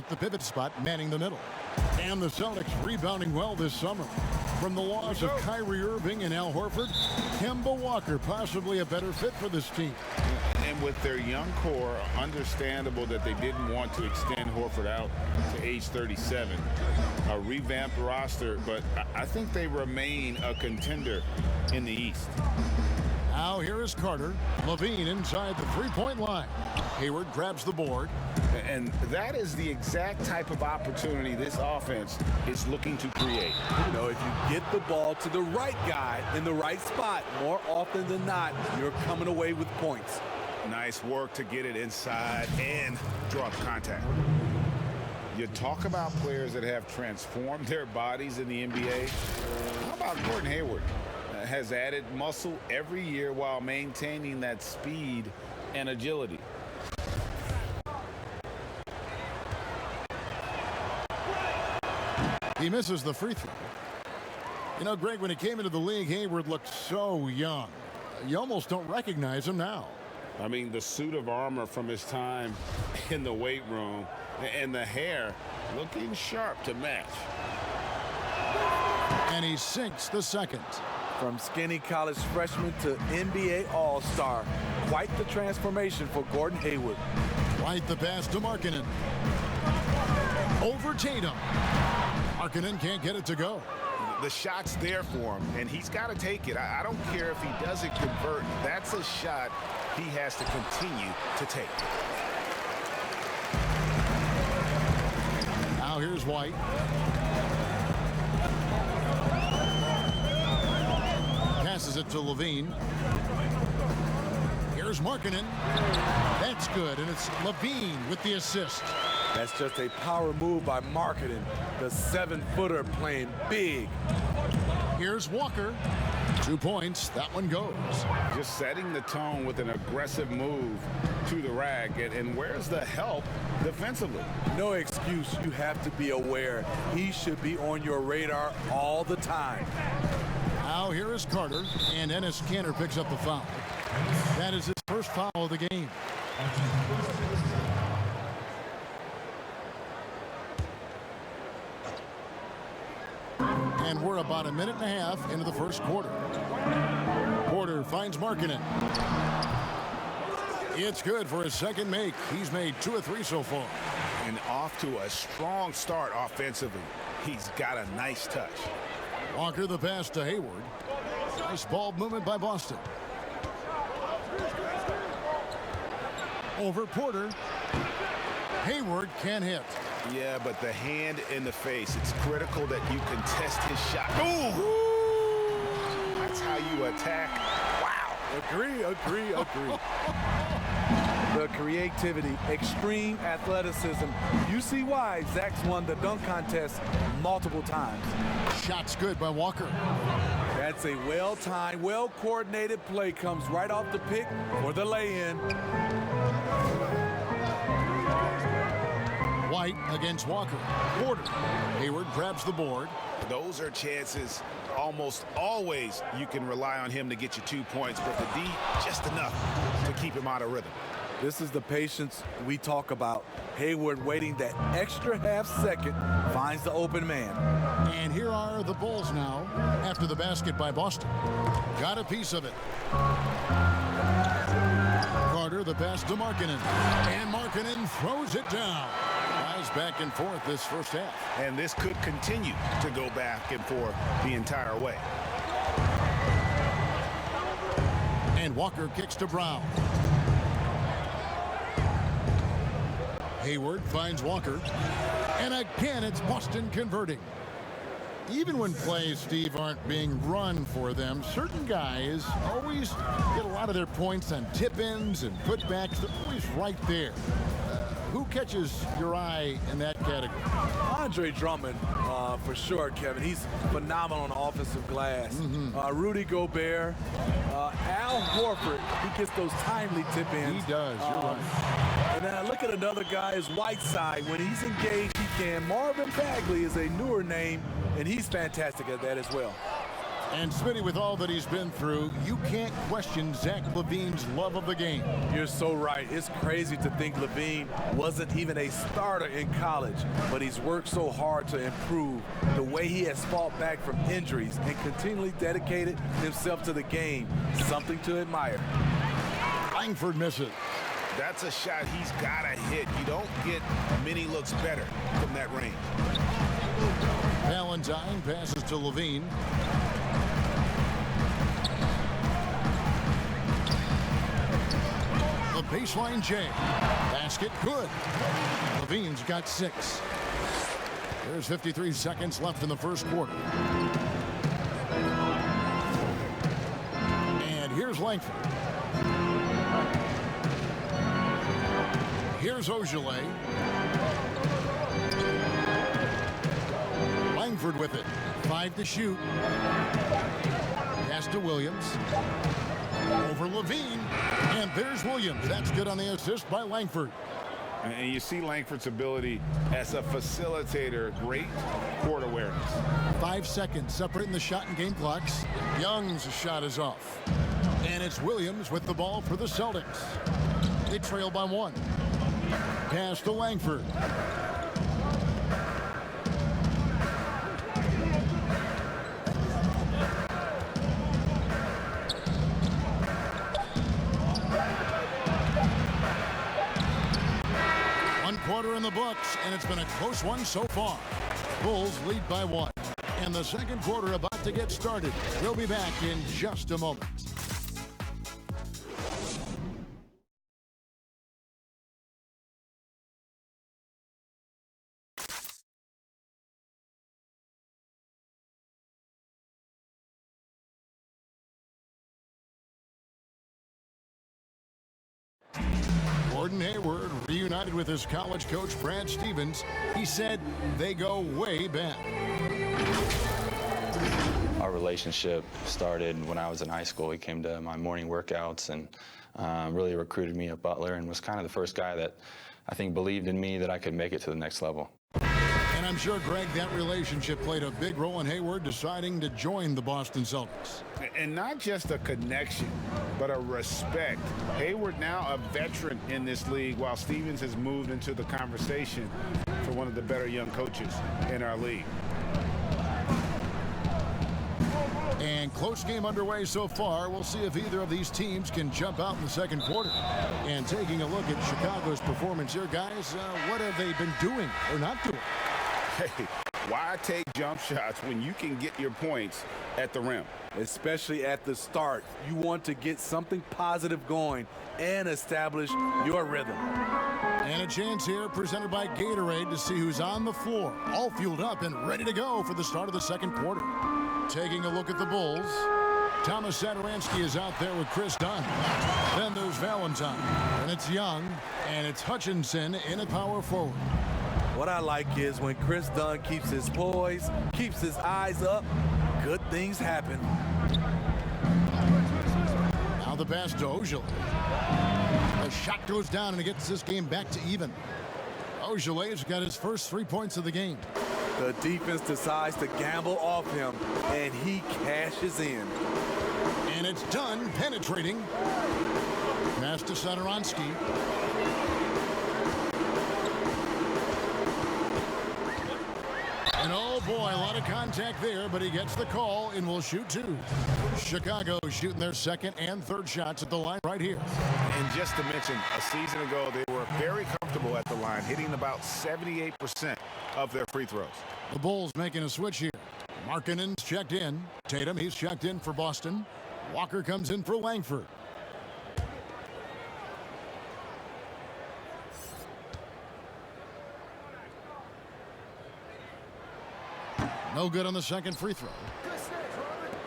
the pivot spot, manning the middle. And the Celtics rebounding well this summer. From the loss of Kyrie Irving and Al Horford, Kemba Walker possibly a better fit for this team. And with their young core, understandable that they didn't want to extend Horford out to age 37. A revamped roster, but I think they remain a contender in the East. Now here is Carter. Levine inside the three-point line. Hayward grabs the board. And that is the exact type of opportunity this offense is looking to create. You know, if you get the ball to the right guy in the right spot, more often than not, you're coming away with points. Nice work to get it inside and draw the contact. You talk about players that have transformed their bodies in the NBA. How about Gordon Hayward? Has added muscle every year while maintaining that speed and agility. He misses the free throw. You know, Greg, when he came into the league, Hayward looked so young. You almost don't recognize him now. I mean, the suit of armor from his time in the weight room and the hair looking sharp to match. And he sinks the second. From skinny college freshman to NBA All-Star. Quite the transformation for Gordon Hayward. Right the pass to Markkanen. Over Tatum. Markkanen can't get it to go. The shot's there for him, and he's got to take it. I don't care if he doesn't convert. That's a shot he has to continue to take. Now here's White. Passes it to Levine. Here's Markkanen. That's good, and it's Levine with the assist. That's just a power move by Markkanen. The 7-footer playing big. Here's Walker. 2 points. That one goes. Just setting the tone with an aggressive move to the rack. And where's the help defensively? No excuse. You have to be aware. He should be on your radar all the time. Now here is Carter, and Enes Kanter picks up the foul. That is his first foul of the game. And we're about a minute and a half into the first quarter. Porter finds Markkanen. It's good for his second make. He's made 2 of 3 so far. And off to a strong start offensively. He's got a nice touch. Walker the pass to Hayward. Nice ball movement by Boston. Over Porter. Hayward can't hit. Yeah, but the hand in the face, it's critical that you contest his shot. Ooh! That's how you attack. Wow. Agree. The creativity, extreme athleticism. You see why Zach's won the dunk contest multiple times. Shot's good by Walker. That's a well-timed, well-coordinated play. Comes right off the pick for the lay-in. White against Walker. Porter. Hayward grabs the board. Those are chances almost always you can rely on him to get you 2 points, but the D, just enough to keep him out of rhythm. This is the patience we talk about. Hayward waiting that extra half second, finds the open man. And here are the Bulls now after the basket by Boston. Got a piece of it. Carter the pass to Markkanen. And Markkanen throws it down. Guys back and forth this first half. And this could continue to go back and forth the entire way. And Walker kicks to Brown. Hayward finds Walker. And again, it's Boston converting. Even when plays, Steve, aren't being run for them, certain guys always get a lot of their points on tip-ins and putbacks. They're always right there. Who catches your eye in that category? Andre Drummond, for sure, Kevin. He's phenomenal on the offensive glass. Rudy Gobert, Al Horford, he gets those timely tip-ins. He does, you're right. And then I look at another guy is Whiteside. When he's engaged, he can. Marvin Bagley is a newer name, and he's fantastic at that as well. And Smitty, with all that he's been through, you can't question Zach LaVine's love of the game. You're so right. It's crazy to think LaVine wasn't even a starter in college, but he's worked so hard to improve. The way he has fought back from injuries and continually dedicated himself to the game, something to admire. Langford misses. That's a shot he's got to hit. You don't get many looks better from that range. Valentine passes to LaVine. The baseline J. Basket good. LaVine's got 6. There's 53 seconds left in the first quarter. And here's Langford. Here's Ogilvy. Langford with it. 5 to shoot. Pass to Williams. Over LaVine. And there's Williams. That's good on the assist by Langford. And you see Langford's ability as a facilitator. Great court awareness. 5 seconds separating the shot and game clocks. Young's shot is off. And it's Williams with the ball for the Celtics. They trail by 1. Pass to Langford. Quarter in the books, and it's been a close one so far. Bulls lead by 1. And the second quarter about to get started. We'll be back in just a moment. Gordon Hayward reunited with his college coach, Brad Stevens. He said they go way back. Our relationship started when I was in high school. He came to my morning workouts and really recruited me at Butler and was kind of the first guy that I think believed in me that I could make it to the next level. And I'm sure, Greg, that relationship played a big role in Hayward deciding to join the Boston Celtics. And not just a connection, but a respect. Hayward now a veteran in this league, while Stevens has moved into the conversation for one of the better young coaches in our league. And close game underway so far. We'll see if either of these teams can jump out in the second quarter. And taking a look at Chicago's performance here, guys, what have they been doing or not doing? Hey, why take jump shots when you can get your points at the rim? Especially at the start. You want to get something positive going and establish your rhythm. And a chance here presented by Gatorade to see who's on the floor, all fueled up and ready to go for the start of the second quarter. Taking a look at the Bulls, Thomas Satoransky is out there with Chris Dunn. Then there's Valentine, and it's Young, and it's Hutchinson in at power forward. What I like is when Chris Dunn keeps his poise, keeps his eyes up, good things happen. Now the pass to Ogilvy. The shot goes down, and it gets this game back to even. Ogilvy's got his first 3 points of the game. The defense decides to gamble off him, and he cashes in. And it's Dunn penetrating. Pass to Satoransky. And oh boy, a lot of contact there, but he gets the call and will shoot 2. Chicago shooting their second and third shots at the line right here. And just to mention, a season ago, they were very comfortable at the line, hitting about 78% of their free throws. The Bulls making a switch here. Markkanen's checked in. Tatum, he's checked in for Boston. Walker comes in for Langford. No good on the second free throw.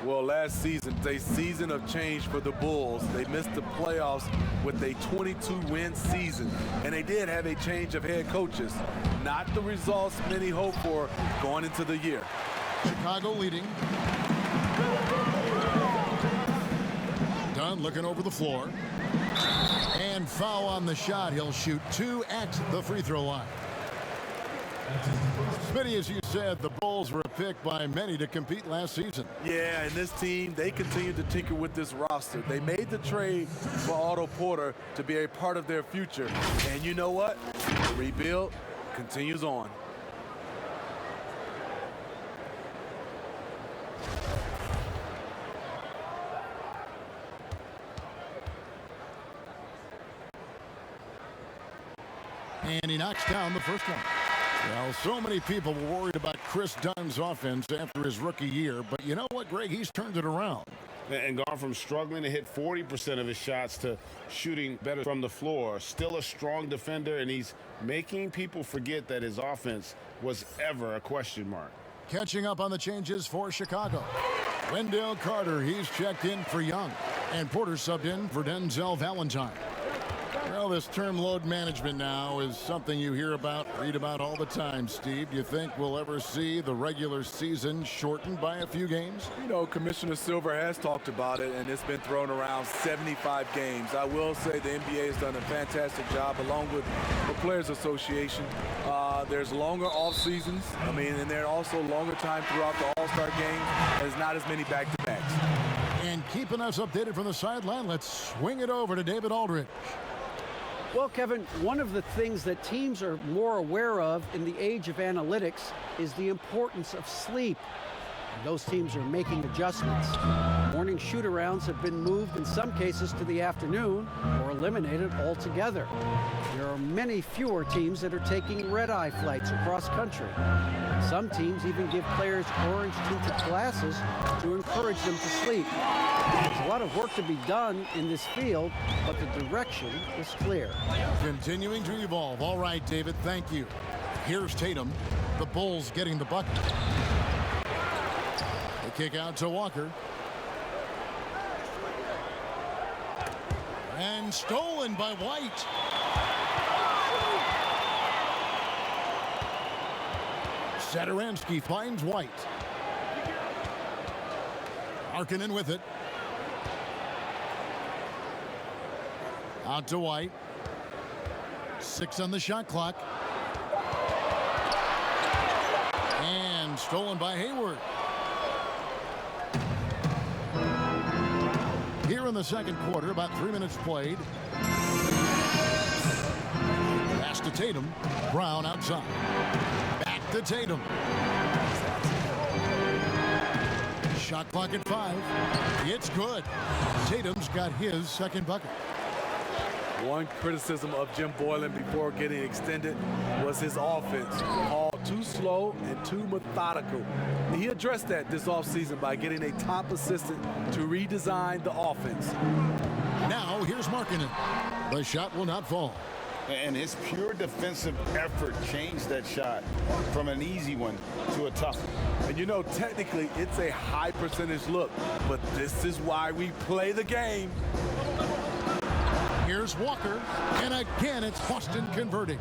Well, last season, a season of change for the Bulls. They missed the playoffs with a 22-win season, and they did have a change of head coaches. Not the results many hoped for going into the year. Chicago leading. Dunn looking over the floor. And foul on the shot. He'll shoot 2 at the free throw line. Smitty, as you said, the Bulls were picked by many to compete last season. Yeah, and this team, they continued to tinker with this roster. They made the trade for Otto Porter to be a part of their future. And you know what? The rebuild continues on. And he knocks down the first one. Well, so many people were worried about Chris Dunn's offense after his rookie year. But you know what, Greg? He's turned it around. And gone from struggling to hit 40% of his shots to shooting better from the floor. Still a strong defender, and he's making people forget that his offense was ever a question mark. Catching up on the changes for Chicago. Wendell Carter, he's checked in for Young. And Porter subbed in for Denzel Valentine. Well, this term load management now is something you hear about, read about all the time, Steve. Do you think we'll ever see the regular season shortened by a few games? You know, Commissioner Silver has talked about it, and it's been thrown around 75 games. I will say the NBA has done a fantastic job, along with the Players Association. There's longer off seasons. I mean, and there are also longer time throughout the All-Star game. There's not as many back-to-backs. And keeping us updated from the sideline, let's swing it over to David Aldridge. Well, Kevin, one of the things that teams are more aware of in the age of analytics is the importance of sleep. And those teams are making adjustments. Morning shoot-arounds have been moved in some cases to the afternoon or eliminated altogether. There are many fewer teams that are taking red-eye flights across country. Some teams even give players orange-tinted glasses to encourage them to sleep. There's a lot of work to be done in this field, but the direction is clear. Continuing to evolve. All right, David, thank you. Here's Tatum. The Bulls getting the bucket. The kick out to Walker. And stolen by White. Satoransky finds White. Harkinen with it. Out to White. 6 on the shot clock. And stolen by Hayward. Here in the second quarter, about 3 minutes played. Pass to Tatum. Brown outside. Back to Tatum. Shot clock at 5. It's good. Tatum's got his second bucket. One criticism of Jim Boylan before getting extended was his offense, called too slow and too methodical. He addressed that this offseason by getting a top assistant to redesign the offense. Now here's Markkanen. The shot will not fall. And his pure defensive effort changed that shot from an easy one to a tough one. And you know, technically, it's a high percentage look, but this is why we play the game. Here's Walker, and again it's Boston converting.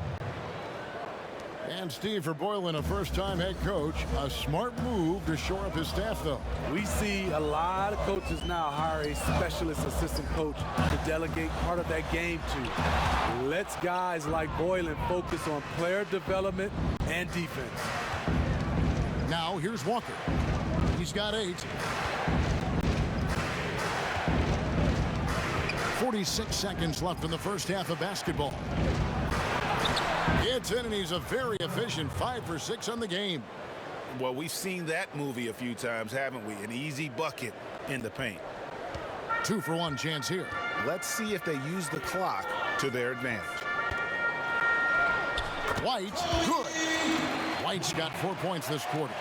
And Steve, for Boylan, a first-time head coach, a smart move to shore up his staff, though. We see a lot of coaches now hire a specialist assistant coach to delegate part of that game to. Lets guys like Boylan focus on player development and defense. Now here's Walker. He's got 8. 46 seconds left in the first half of basketball. It's in, and he's a very efficient 5 for 6 on the game. Well, we've seen that movie a few times, haven't we? An easy bucket in the paint. 2 for 1 chance here. Let's see if they use the clock to their advantage. White, good. White's got 4 points this quarter.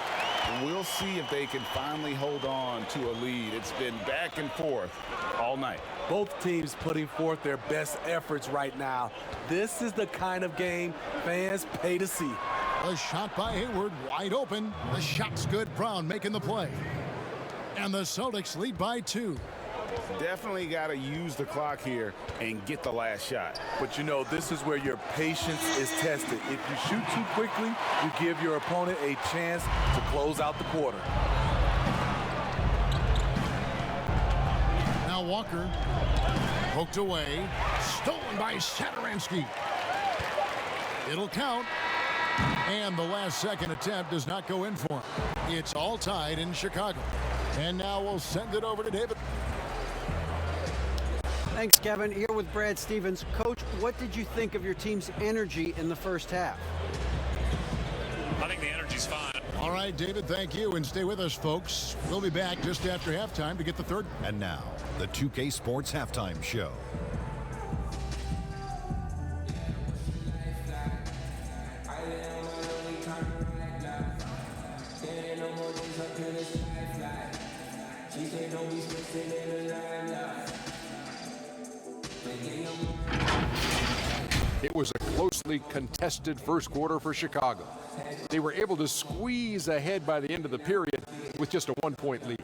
We'll see if they can finally hold on to a lead. It's been back and forth all night. Both teams putting forth their best efforts right now. This is the kind of game fans pay to see. A shot by Hayward, wide open. The shot's good. Brown making the play. And the Celtics lead by 2. Definitely got to use the clock here and get the last shot. But you know, this is where your patience is tested. If you shoot too quickly, you give your opponent a chance to close out the quarter. Now Walker, poked away, stolen by Satoransky. It'll count. And the last-second attempt does not go in for him. It's all tied in Chicago. And now we'll send it over to David. Thanks, Kevin. Here with Brad Stevens. Coach, what did you think of your team's energy in the first half? I think the energy's fine. All right, David, thank you. And stay with us, folks. We'll be back just after halftime to get the third. And now, the 2K Sports Halftime Show. It was a closely contested first quarter for Chicago. They were able to squeeze ahead by the end of the period with just a 1-point lead.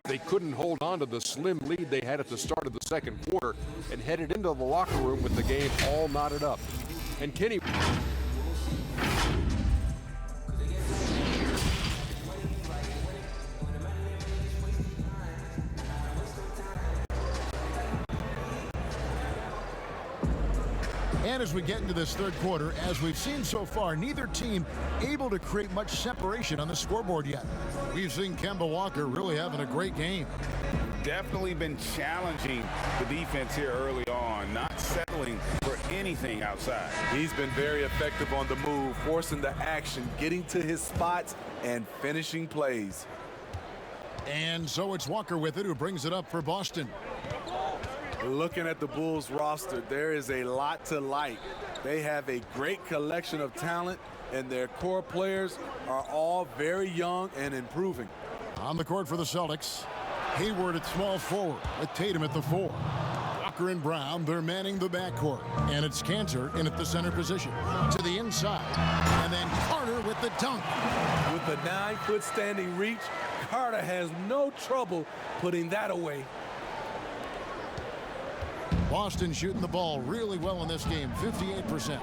They couldn't hold on to the slim lead they had at the start of the second quarter and headed into the locker room with the game all knotted up. And Kenny... And as we get into this third quarter, as we've seen so far, neither team able to create much separation on the scoreboard yet. We've seen Kemba Walker really having a great game. Definitely been challenging the defense here early on, not settling for anything outside. He's been very effective on the move, forcing the action, getting to his spots, and finishing plays. And so it's Walker with it, who brings it up for Boston. Looking at the Bulls roster, there is a lot to like. They have a great collection of talent, and their core players are all very young and improving. On the court for the Celtics, Hayward at small forward with Tatum at the 4. Walker and Brown, they're manning the backcourt. And it's Cantor in at the center position. To the inside. And then Carter with the dunk. With a 9-foot standing reach, Carter has no trouble putting that away. Boston shooting the ball really well in this game, 58%.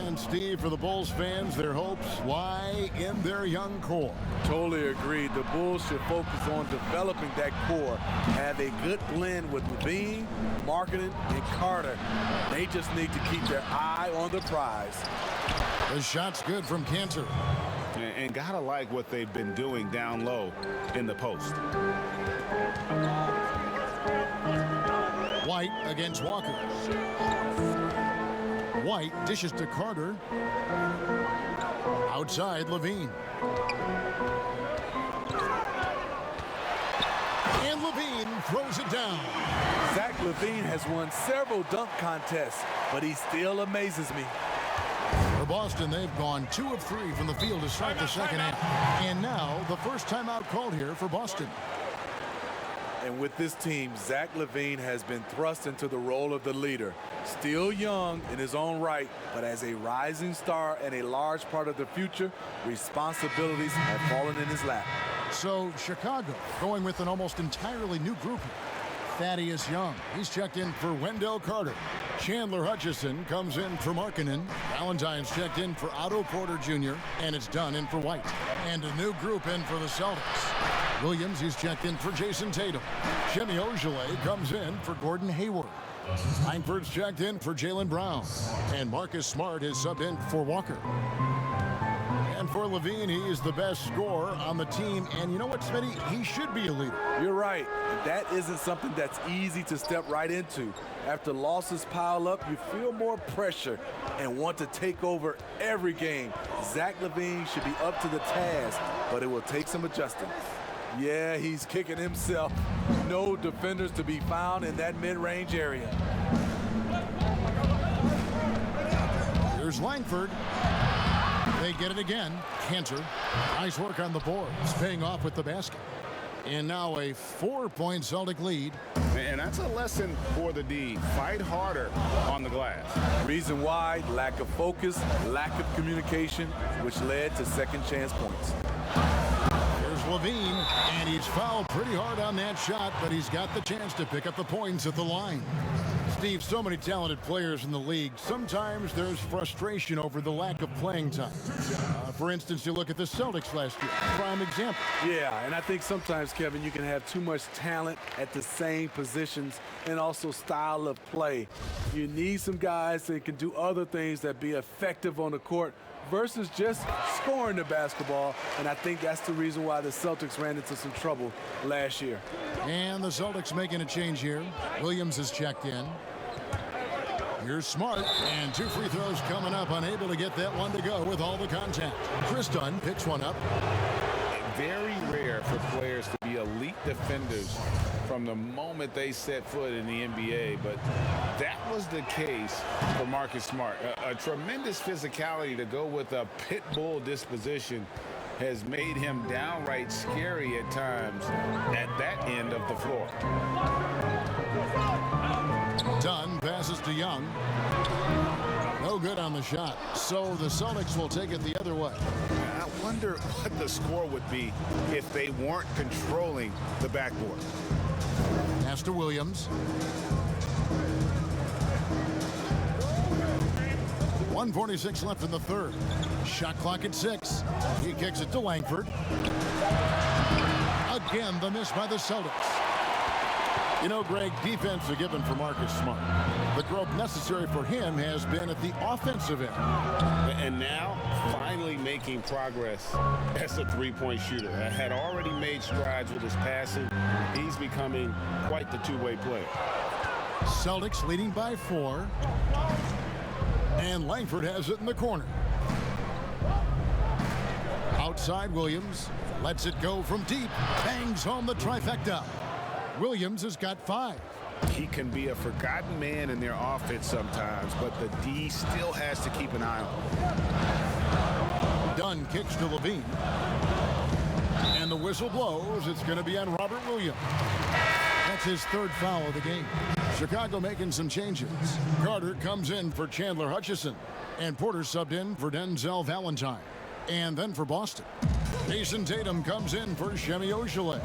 And Steve, for the Bulls fans, their hopes lie in their young core. Totally agreed. The Bulls should focus on developing that core. Have a good blend with Levine, Markkanen, and Carter. They just need to keep their eye on the prize. The shot's good from Cantor. And gotta like what they've been doing down low in the post. White against Walker. White dishes to Carter. Outside, Levine. And Levine throws it down. Zach LaVine has won several dunk contests, but he still amazes me. For Boston, they've gone 2 of 3 from the field to start the second half. And now, the first timeout called here for Boston. And with this team, Zach LaVine has been thrust into the role of the leader. Still young in his own right, but as a rising star and a large part of the future, responsibilities have fallen in his lap. So Chicago going with an almost entirely new group here. Thaddeus Young, he's checked in for Wendell Carter. Chandler Hutchison comes in for Markkanen. Valentine's checked in for Otto Porter Jr. And it's Dunn in for White. And a new group in for the Celtics. Williams, he's checked in for Jason Tatum. Jimmy Ojeleye comes in for Gordon Hayward. Langford's checked in for Jaylen Brown. And Marcus Smart is subbed in for Walker. And for Levine, he is the best scorer on the team. And you know what, Smitty? He should be a leader. You're right. That isn't something that's easy to step right into. After losses pile up, you feel more pressure and want to take over every game. Zach LaVine should be up to the task, but it will take some adjusting. Yeah, he's kicking himself. No defenders to be found in that mid-range area. Here's Langford. They get it again. Cantor. Nice work on the boards, paying off with the basket. And now a 4-point Celtic lead. And that's a lesson for the D. Fight harder on the glass. Reason why: lack of focus, lack of communication, which led to second chance points. Here's Levine, and he's fouled pretty hard on that shot, but he's got the chance to pick up the points at the line. Steve, so many talented players in the league. Sometimes there's frustration over the lack of playing time. For instance, you look at the Celtics last year, prime example. Yeah, and I think sometimes, Kevin, you can have too much talent at the same positions and also style of play. You need some guys that can do other things that be effective on the court versus just scoring the basketball, and I think that's the reason why the Celtics ran into some trouble last year. And the Celtics making a change here. Williams is checked in. Here's Smart, and 2 free throws coming up, unable to get that one to go with all the contact. Chris Dunn picks one up. Very rare for players to be elite defenders from the moment they set foot in the NBA, but that was the case for Marcus Smart. A tremendous physicality to go with a pit bull disposition has made him downright scary at times at that end of the floor. Dunn passes to Young. No good on the shot. So the Celtics will take it the other way. I wonder what the score would be if they weren't controlling the backboard. Pass to Williams. 1:46 left in the third. Shot clock at 6. He kicks it to Langford. Again, the miss by the Celtics. You know, Greg, defense a given for Marcus Smart. The growth necessary for him has been at the offensive end. And now, finally making progress as a three-point shooter. Had already made strides with his passing. He's becoming quite the two-way player. Celtics leading by 4. And Langford has it in the corner. Outside Williams. Lets it go from deep. Bangs home the trifecta. Williams has got 5. He can be a forgotten man in their offense sometimes, but the D still has to keep an eye on him. Dunn kicks to Levine. And the whistle blows. It's going to be on Robert Williams. That's his 3rd foul of the game. Chicago making some changes. Carter comes in for Chandler Hutchison. And Porter subbed in for Denzel Valentine. And then for Boston, Jason Tatum comes in for Shemi Ojeleye.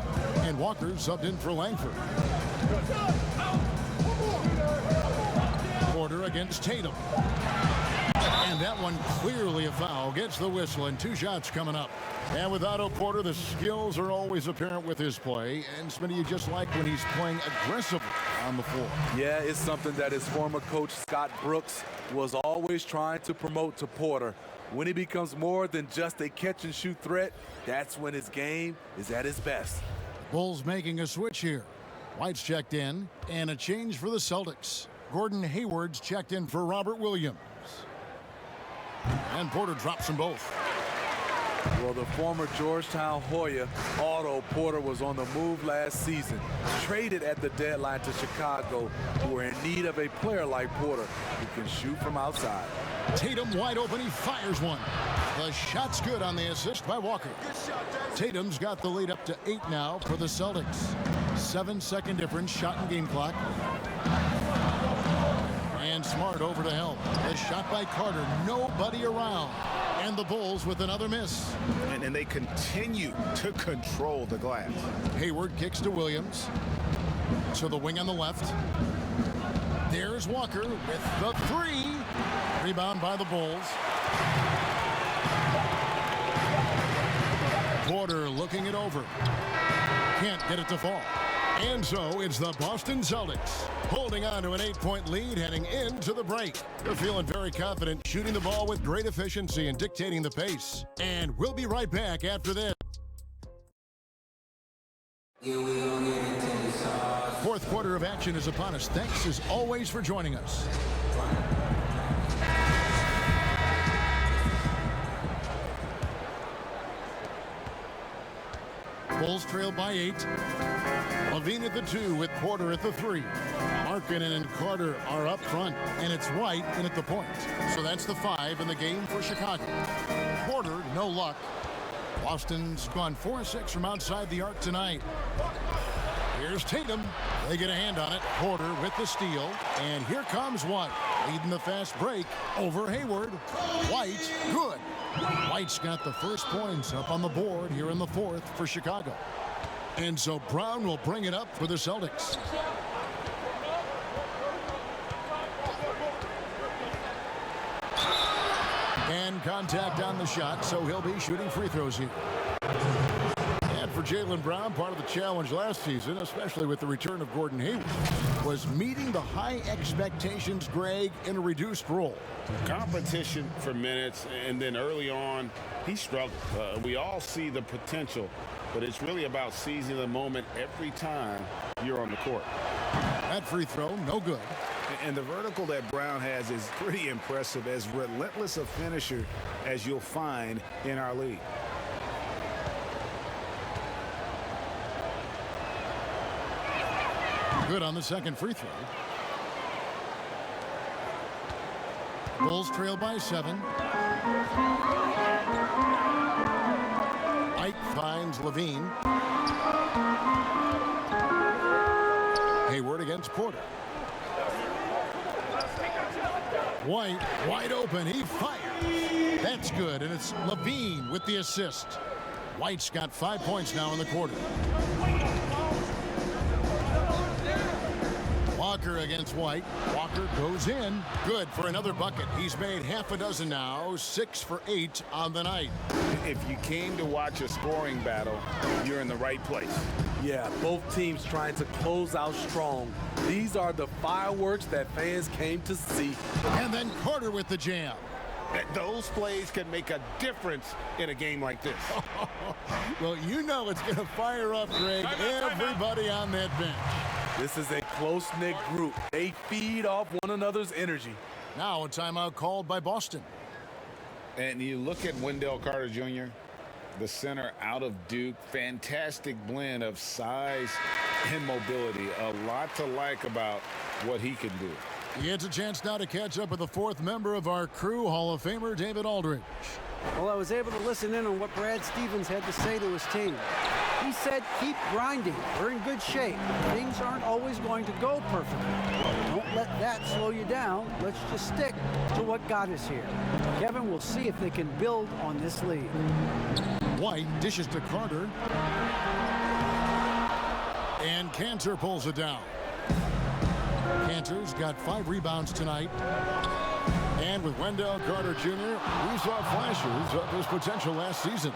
And Walker subbed in for Langford. Porter against Tatum. And that one clearly a foul. Gets the whistle, and 2 shots coming up. And with Otto Porter, the skills are always apparent with his play. And Smitty, you just like when he's playing aggressively on the floor. Yeah, it's something that his former coach, Scott Brooks, was always trying to promote to Porter. When he becomes more than just a catch-and-shoot threat, that's when his game is at its best. Bulls making a switch here. White's checked in, and a change for the Celtics. Gordon Hayward's checked in for Robert Williams. And Porter drops them both. Well, the former Georgetown Hoya, Otto Porter, was on the move last season. Traded at the deadline to Chicago, who are in need of a player like Porter who can shoot from outside. Tatum wide open, he fires one. The shot's good on the assist by Walker. Tatum's got the lead up to 8 now for the Celtics. 7-second difference, shot and game clock. And Smart over to help. A shot by Carter, nobody around. And the Bulls with another miss. And they continue to control the glass. Hayward kicks to Williams. To the wing on the left. There's Walker with the 3. Rebound by the Bulls. Porter looking it over. Can't get it to fall. And so it's the Boston Celtics holding on to an 8-point lead heading into the break. They're feeling very confident, shooting the ball with great efficiency and dictating the pace. And we'll be right back after this. Fourth quarter of action is upon us. Thanks as always for joining us. Bulls trail by 8. Levine at the 2 with Porter at the 3. Markkanen and Carter are up front, and it's White in at the point. So that's the 5 in the game for Chicago. Porter, no luck. Boston's gone 4-6 from outside the arc tonight. Here's Tatum. They get a hand on it. Porter with the steal. And here comes White, leading the fast break over Hayward. White, good. White's got the first points up on the board here in the 4th for Chicago. And so Brown will bring it up for the Celtics. And contact on the shot, so he'll be shooting free throws here. And for Jaylen Brown, part of the challenge last season, especially with the return of Gordon Hayward, was meeting the high expectations, Greg, in a reduced role. Competition for minutes, and then early on, he struggled. We all see the potential, but it's really about seizing the moment every time you're on the court. That free throw, no good. And the vertical that Brown has is pretty impressive, as relentless a finisher as you'll find in our league. Good on the second free throw. Bulls trail by 7. Ike finds Levine. Hayward against Porter. White wide open. He fires. That's good, and it's Levine with the assist. White's got 5 points now in the quarter. Walker against White. Walker goes in. Good for another bucket. He's made half a dozen now. 6 for 8 on the night. If you came to watch a scoring battle, you're in the right place. Yeah, both teams trying to close out strong. These are the fireworks that fans came to see. And then Carter with the jam. Those plays can make a difference in a game like this. Well, you know it's going to fire up, Greg. Everybody on that bench. This is a close-knit group. They feed off one another's energy. Now a timeout called by Boston. And you look at Wendell Carter Jr., the center out of Duke. Fantastic blend of size and mobility. A lot to like about what he can do. He gets a chance now to catch up with the fourth member of our crew, Hall of Famer David Aldridge. Well, I was able to listen in on what Brad Stevens had to say to his team. He said, keep grinding. We're in good shape. Things aren't always going to go perfectly. Don't let that slow you down. Let's just stick to what got us here. Kevin, we'll see if they can build on this lead. White dishes to Carter. And Cantor pulls it down. Cantor's got 5 rebounds tonight. And with Wendell Carter Jr., we saw flashes of his potential last season.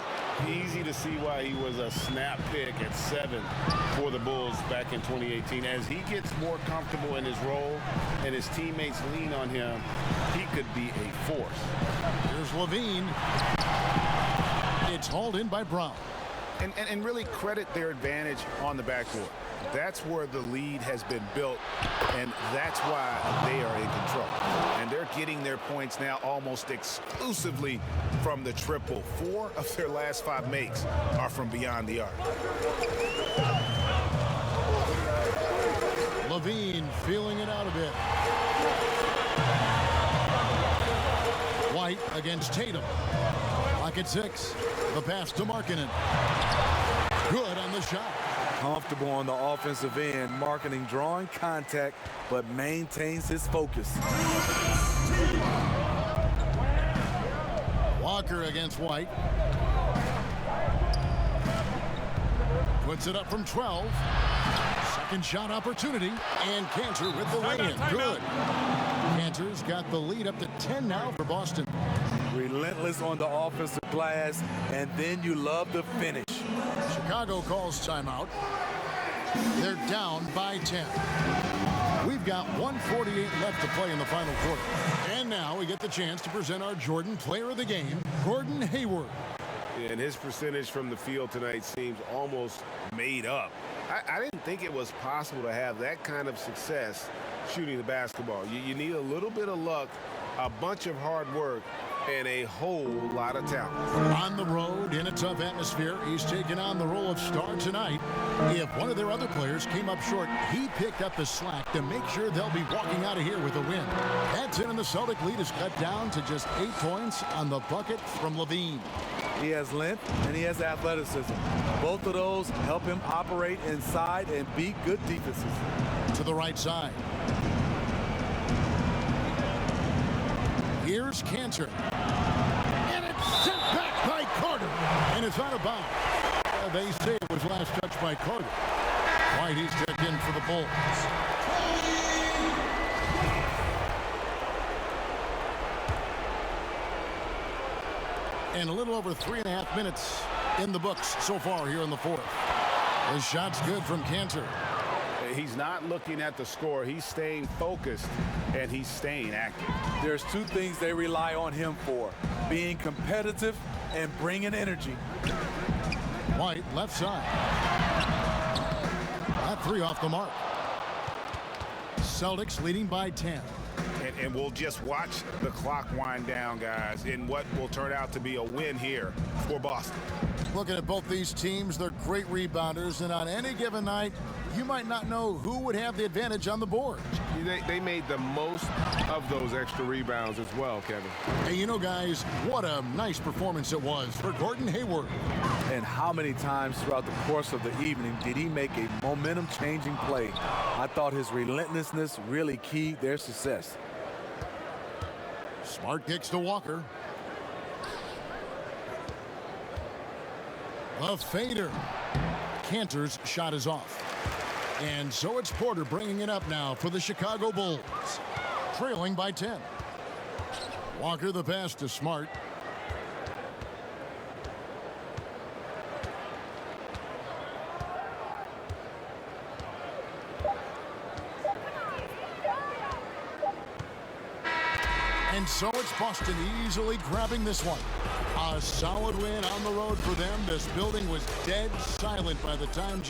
Easy to see why he was a snap pick at 7 for the Bulls back in 2018. As he gets more comfortable in his role and his teammates lean on him, he could be a force. Here's Levine. It's hauled in by Brown. And really credit their advantage on the backcourt. That's where the lead has been built, and that's why they are in control. And they're getting their points now almost exclusively from the triple. 4 of their last 5 makes are from beyond the arc. Levine feeling it out a bit. White against Tatum. Lock at 6. The pass to Markkanen. Good on the shot. Comfortable on the offensive end, Markkanen drawing contact, but maintains his focus. Walker against White. Puts it up from 12. Second shot opportunity, and Cantor with the lay-in. Good. Cantor's got the lead up to 10 now for Boston. Relentless on the offensive glass, and then you love the finish. Chicago calls timeout. They're down by 10. We've got 1:48 left to play in the final quarter. And now we get the chance to present our Jordan Player of the Game, Gordon Hayward. And his percentage from the field tonight seems almost made up. I didn't think it was possible to have that kind of success shooting the basketball. You need a little bit of luck, a bunch of hard work, and a whole lot of talent. On the road, in a tough atmosphere, he's taking on the role of star tonight. If one of their other players came up short, he picked up the slack to make sure they'll be walking out of here with a win. That's it, and the Celtic lead is cut down to just 8 points on the bucket from Levine. He has length and he has athleticism. Both of those help him operate inside and beat good defenses. To the right side. Here's Cantor. And it's sent back by Carter. And it's out of bounds. They say it was last touched by Carter. White, he's checked in for the Bulls. And a little over 3.5 minutes in the books so far here in the fourth. The shot's good from Cantor. He's not looking at the score. He's staying focused, and he's staying active. There's two things they rely on him for: being competitive and bringing energy. White, left side. That three off the mark. Celtics leading by 10. And we'll just watch the clock wind down, guys, in what will turn out to be a win here for Boston. Looking at both these teams, they're great rebounders, and on any given night, you might not know who would have the advantage on the board. They made the most of those extra rebounds as well, Kevin. Hey, you know, guys, what a nice performance it was for Gordon Hayward. And how many times throughout the course of the evening did he make a momentum-changing play? I thought his relentlessness really keyed their success. Smart kicks to Walker. A fader. Cantor's shot is off. And so it's Porter bringing it up now for the Chicago Bulls. Trailing by 10. Walker the pass to Smart. And so it's Boston easily grabbing this one. A solid win on the road for them. This building was dead silent by the time